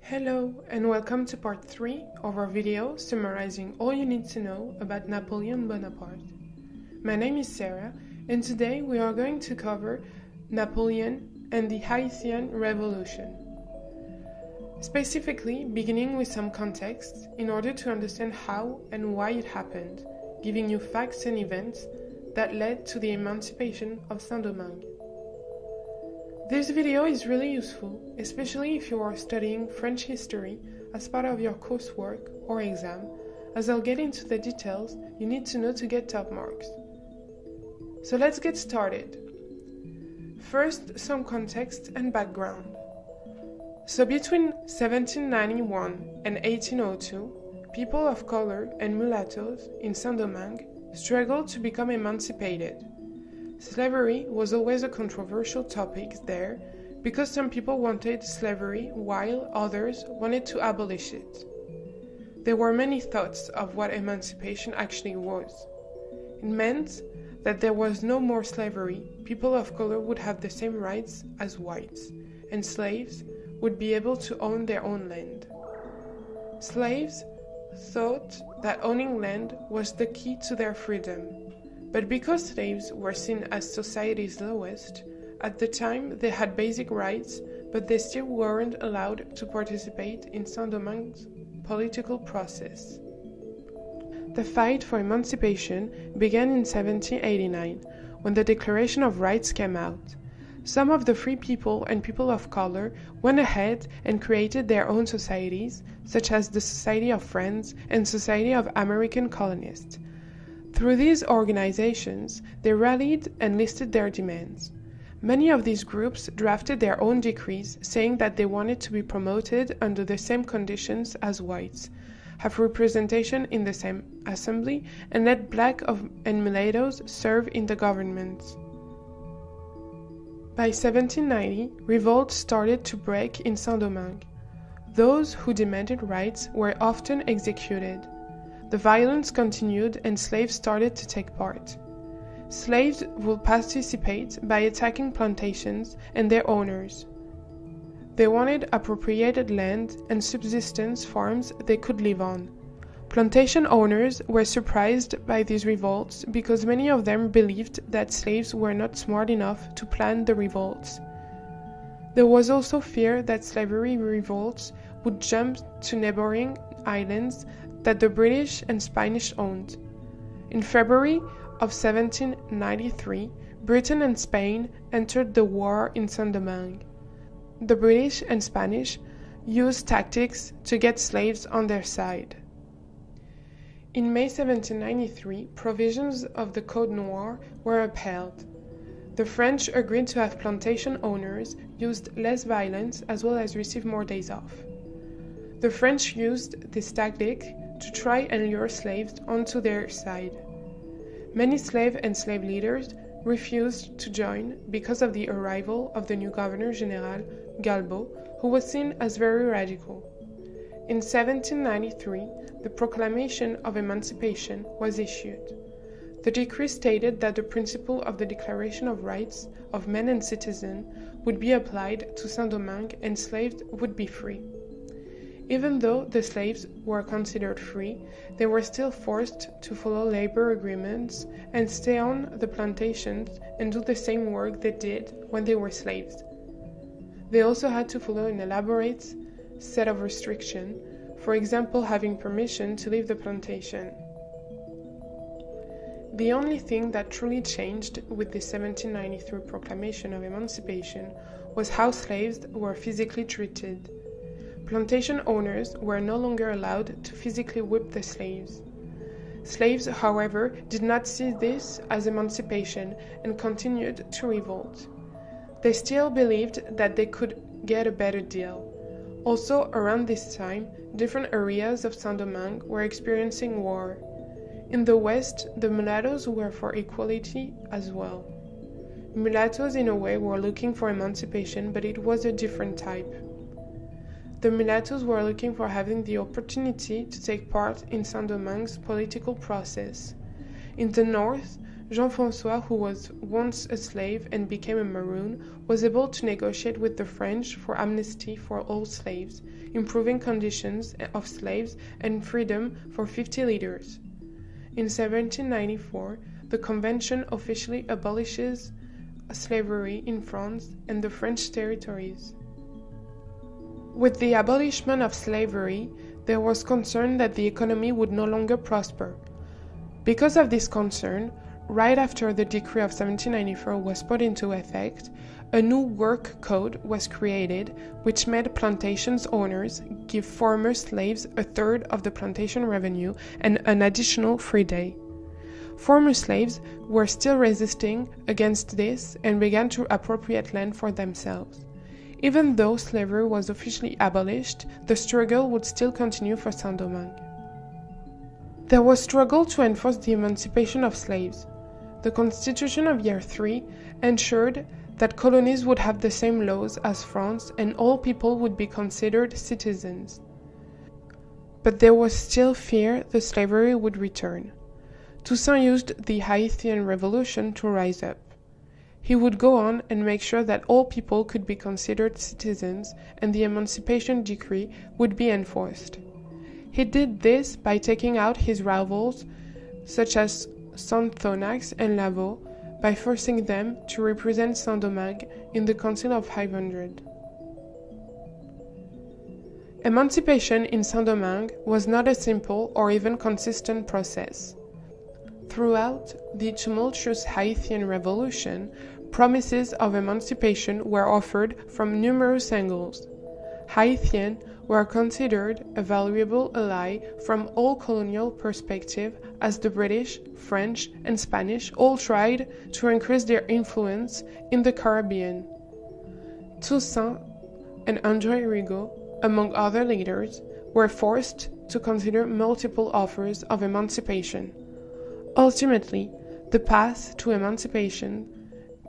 Hello and welcome to part 3 of our video summarizing all you need to know about Napoleon Bonaparte. My name is Sarah and today we are going to cover Napoleon and the Haitian Revolution. Specifically, beginning with some context in order to understand how and why it happened, giving you facts and events that led to the emancipation of Saint-Domingue. This video is really useful, especially if you are studying French history as part of your coursework or exam, as I'll get into the details you need to know to get top marks. So let's get started. First, some context and background. So between 1791 and 1802, people of color and mulattoes in Saint-Domingue struggled to become emancipated. Slavery was always a controversial topic there because some people wanted slavery while others wanted to abolish it. There were many thoughts of what emancipation actually was. It meant that there was no more slavery, people of color would have the same rights as whites, and slaves would be able to own their own land. Slaves thought that owning land was the key to their freedom. But because slaves were seen as society's lowest, at the time they had basic rights, but they still weren't allowed to participate in Saint-Domingue's political process. The fight for emancipation began in 1789, when the Declaration of Rights came out. Some of the free people and people of color went ahead and created their own societies, such as the Society of Friends and Society of American Colonists. Through these organizations, they rallied and listed their demands. Many of these groups drafted their own decrees saying that they wanted to be promoted under the same conditions as whites, have representation in the same assembly, and let black and mulattoes serve in the government. By 1790, revolts started to break in Saint-Domingue. Those who demanded rights were often executed. The violence continued and slaves started to take part. Slaves would participate by attacking plantations and their owners. They wanted appropriated land and subsistence farms they could live on. Plantation owners were surprised by these revolts because many of them believed that slaves were not smart enough to plan the revolts. There was also fear that slavery revolts would jump to neighboring islands that the British and Spanish owned. In February of 1793, Britain and Spain entered the war in Saint-Domingue. The British and Spanish used tactics to get slaves on their side. In May 1793, provisions of the Code Noir were upheld. The French agreed to have plantation owners used less violence as well as receive more days off. The French used this tactic to try and lure slaves onto their side. Many slave and slave leaders refused to join because of the arrival of the new Governor-General, Galbaud, who was seen as very radical. In 1793, the Proclamation of Emancipation was issued. The decree stated that the principle of the Declaration of Rights of Men and Citizens would be applied to Saint-Domingue and slaves would be free. Even though the slaves were considered free, they were still forced to follow labor agreements and stay on the plantations and do the same work they did when they were slaves. They also had to follow an elaborate set of restrictions, for example, having permission to leave the plantation. The only thing that truly changed with the 1793 Proclamation of Emancipation was how slaves were physically treated. Plantation owners were no longer allowed to physically whip the slaves. Slaves, however, did not see this as emancipation and continued to revolt. They still believed that they could get a better deal. Also, around this time, different areas of Saint-Domingue were experiencing war. In the West, the mulattoes were for equality as well. Mulattoes, in a way, were looking for emancipation, but it was a different type. The mulattoes were looking for having the opportunity to take part in Saint-Domingue's political process. In the north, Jean-François, who was once a slave and became a maroon, was able to negotiate with the French for amnesty for all slaves, improving conditions of slaves and freedom for 50 leaders. In 1794, the Convention officially abolishes slavery in France and the French territories. With the abolishment of slavery, there was concern that the economy would no longer prosper. Because of this concern, right after the decree of 1794 was put into effect, a new work code was created which made plantations owners give former slaves a third of the plantation revenue and an additional free day. Former slaves were still resisting against this and began to appropriate land for themselves. Even though slavery was officially abolished, the struggle would still continue for Saint-Domingue. There was struggle to enforce the emancipation of slaves. The Constitution of Year 3 ensured that colonies would have the same laws as France and all people would be considered citizens. But there was still fear the slavery would return. Toussaint used the Haitian Revolution to rise up. He would go on and make sure that all people could be considered citizens and the Emancipation Decree would be enforced. He did this by taking out his rivals, such as Saint-Thonax and Lavaux, by forcing them to represent Saint-Domingue in the Council of 500. Emancipation in Saint-Domingue was not a simple or even consistent process. Throughout the tumultuous Haitian Revolution, promises of emancipation were offered from numerous angles. Haitians were considered a valuable ally from all colonial perspectives as the British, French, and Spanish all tried to increase their influence in the Caribbean. Toussaint and André Rigaud, among other leaders, were forced to consider multiple offers of emancipation. Ultimately, the path to emancipation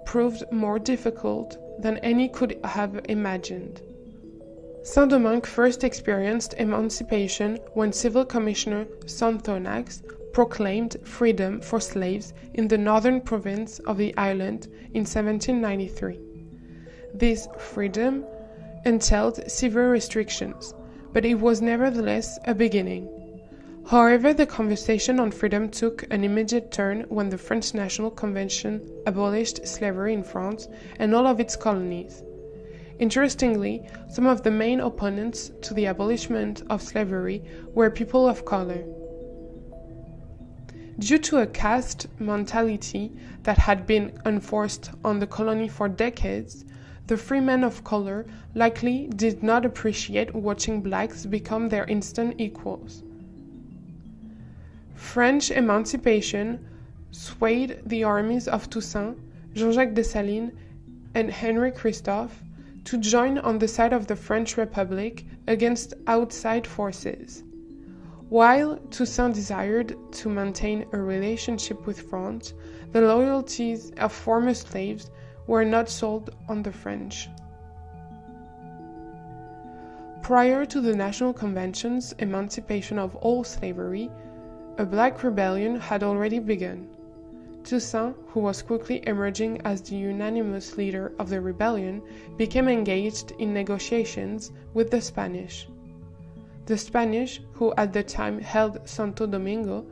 proved more difficult than any could have imagined. Saint-Domingue first experienced emancipation when Civil Commissioner Saint-Thonax proclaimed freedom for slaves in the northern province of the island in 1793. This freedom entailed severe restrictions, but it was nevertheless a beginning. However, the conversation on freedom took an immediate turn when the French National Convention abolished slavery in France and all of its colonies. Interestingly, some of the main opponents to the abolishment of slavery were people of color. Due to a caste mentality that had been enforced on the colony for decades, the free men of color likely did not appreciate watching blacks become their instant equals. French emancipation swayed the armies of Toussaint, Jean-Jacques Dessalines, and Henri Christophe to join on the side of the French Republic against outside forces. While Toussaint desired to maintain a relationship with France, the loyalties of former slaves were not sold on the French. Prior to the National Convention's emancipation of all slavery, a black rebellion had already begun. Toussaint, who was quickly emerging as the unanimous leader of the rebellion, became engaged in negotiations with the Spanish. The Spanish, who at the time held Santo Domingo,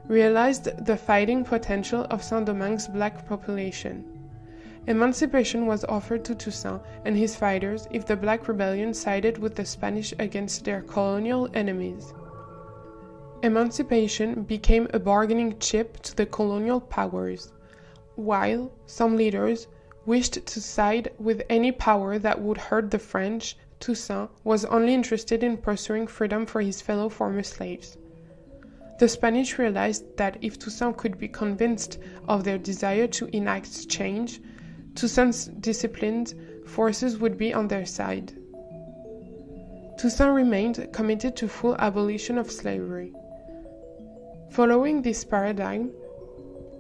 realized the fighting potential of Saint-Domingue's black population. Emancipation was offered to Toussaint and his fighters if the black rebellion sided with the Spanish against their colonial enemies. Emancipation became a bargaining chip to the colonial powers, while some leaders wished to side with any power that would hurt the French. Toussaint was only interested in pursuing freedom for his fellow former slaves. The Spanish realized that if Toussaint could be convinced of their desire to enact change, Toussaint's disciplined forces would be on their side. Toussaint remained committed to full abolition of slavery. Following this paradigm,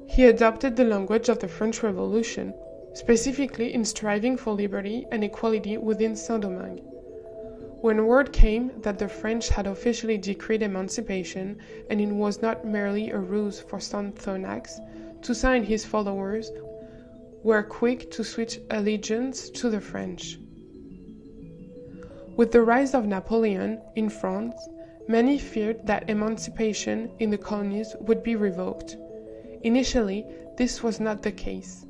he adopted the language of the French Revolution, specifically in striving for liberty and equality within Saint-Domingue. When word came that the French had officially decreed emancipation and it was not merely a ruse for Saint-Thonax, Toussaint and his followers were quick to switch allegiance to the French. With the rise of Napoleon in France, many feared that emancipation in the colonies would be revoked. Initially, this was not the case.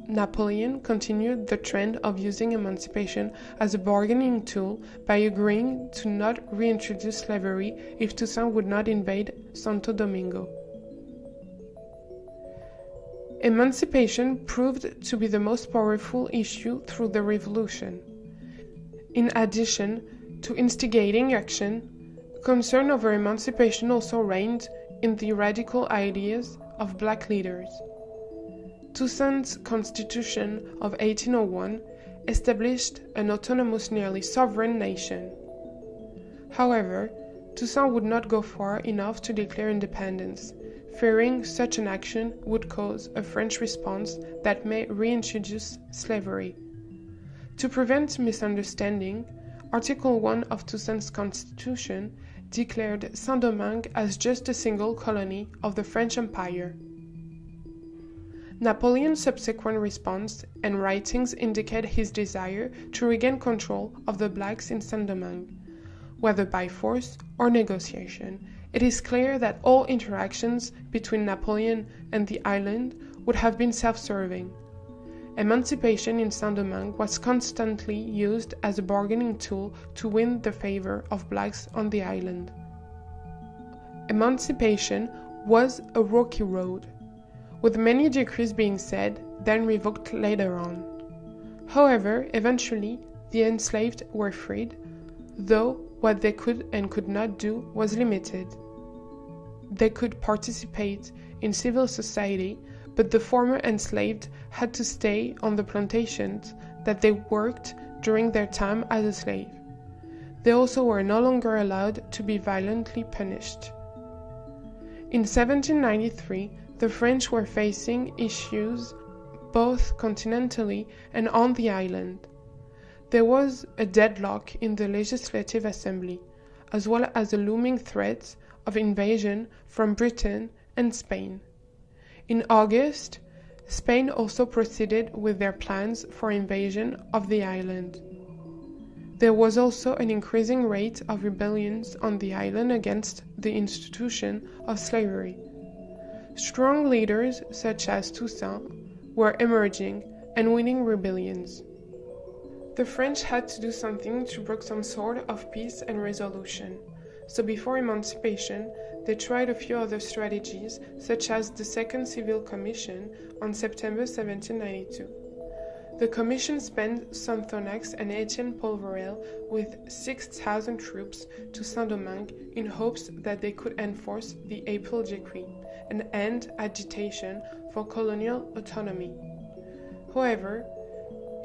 Napoleon continued the trend of using emancipation as a bargaining tool by agreeing to not reintroduce slavery if Toussaint would not invade Santo Domingo. Emancipation proved to be the most powerful issue through the Revolution. In addition to instigating action, concern over emancipation also reigned in the radical ideas of black leaders. Toussaint's Constitution of 1801 established an autonomous, nearly sovereign nation. However, Toussaint would not go far enough to declare independence, fearing such an action would cause a French response that may reintroduce slavery. To prevent misunderstanding, Article 1 of Toussaint's Constitution declared Saint-Domingue as just a single colony of the French Empire. Napoleon's subsequent response and writings indicate his desire to regain control of the blacks in Saint-Domingue. Whether by force or negotiation, it is clear that all interactions between Napoleon and the island would have been self-serving. Emancipation in Saint-Domingue was constantly used as a bargaining tool to win the favor of blacks on the island. Emancipation was a rocky road, with many decrees being said, then revoked later on. However, eventually, the enslaved were freed, though what they could and could not do was limited. They could participate in civil society, but the former enslaved had to stay on the plantations that they worked during their time as a slave. They also were no longer allowed to be violently punished. In 1793, the French were facing issues both continentally and on the island. There was a deadlock in the Legislative Assembly, as well as a looming threat of invasion from Britain and Spain. In August, Spain also proceeded with their plans for invasion of the island. There was also an increasing rate of rebellions on the island against the institution of slavery. Strong leaders such as Toussaint were emerging and winning rebellions. The French had to do something to broker some sort of peace and resolution. So before emancipation, they tried a few other strategies, such as the Second Civil Commission on September 1792. The commission sent Sonthonax and Haitian with 6,000 troops to Saint-Domingue in hopes that they could enforce the April Decree and end agitation for colonial autonomy. However,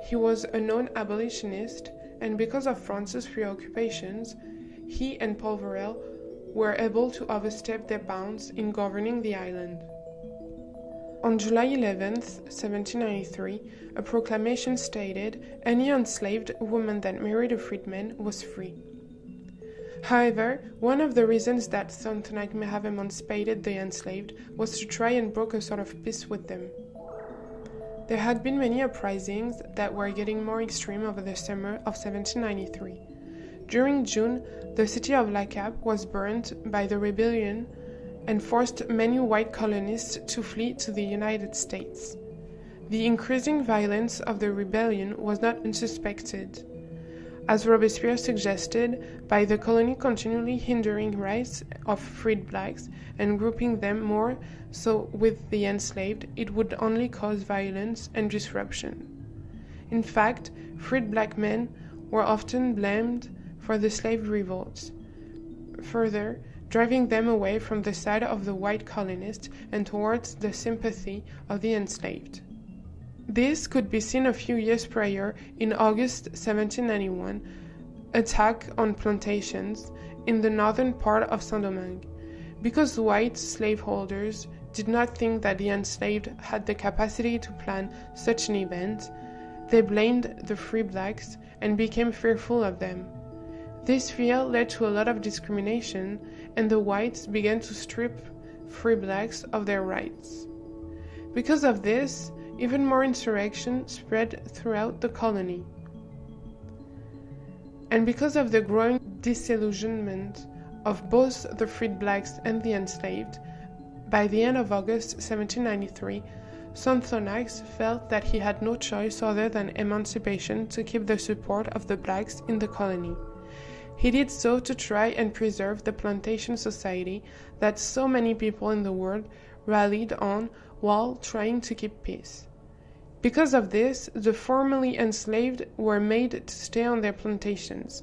he was a known abolitionist, and because of France's preoccupations, he and Polverel were able to overstep their bounds in governing the island. On July 11, 1793, a proclamation stated any enslaved woman that married a freedman was free. However, one of the reasons that Sonthonax may have emancipated the enslaved was to try and broker a sort of peace with them. There had been many uprisings that were getting more extreme over the summer of 1793. During June, the city of La Cap was burned by the rebellion and forced many white colonists to flee to the United States. The increasing violence of the rebellion was not unsuspected, as Robespierre suggested, by the colony continually hindering rights of freed blacks and grouping them more so with the enslaved, it would only cause violence and disruption. In fact, freed black men were often blamed for the slave revolts, further driving them away from the side of the white colonists and towards the sympathy of the enslaved. This could be seen a few years prior in August 1791 attack on plantations in the northern part of Saint-Domingue. Because white slaveholders did not think that the enslaved had the capacity to plan such an event, they blamed the free blacks and became fearful of them. This fear led to a lot of discrimination, and the whites began to strip free blacks of their rights. Because of this, even more insurrection spread throughout the colony. And because of the growing disillusionment of both the freed blacks and the enslaved, by the end of August 1793, Sonthonax felt that he had no choice other than emancipation to keep the support of the blacks in the colony. He did so to try and preserve the plantation society that so many people in the world rallied on while trying to keep peace. Because of this, the formerly enslaved were made to stay on their plantations,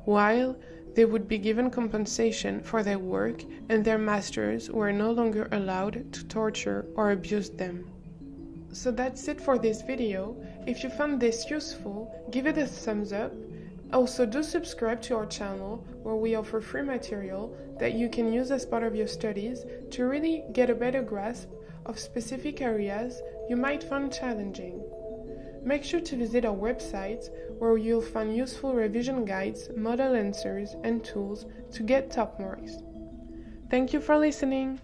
while they would be given compensation for their work, and their masters were no longer allowed to torture or abuse them. So that's it for this video. If you found this useful, give it a thumbs up. Also, do subscribe to our channel where we offer free material that you can use as part of your studies to really get a better grasp of specific areas you might find challenging. Make sure to visit our website where you'll find useful revision guides, model answers, and tools to get top marks. Thank you for listening.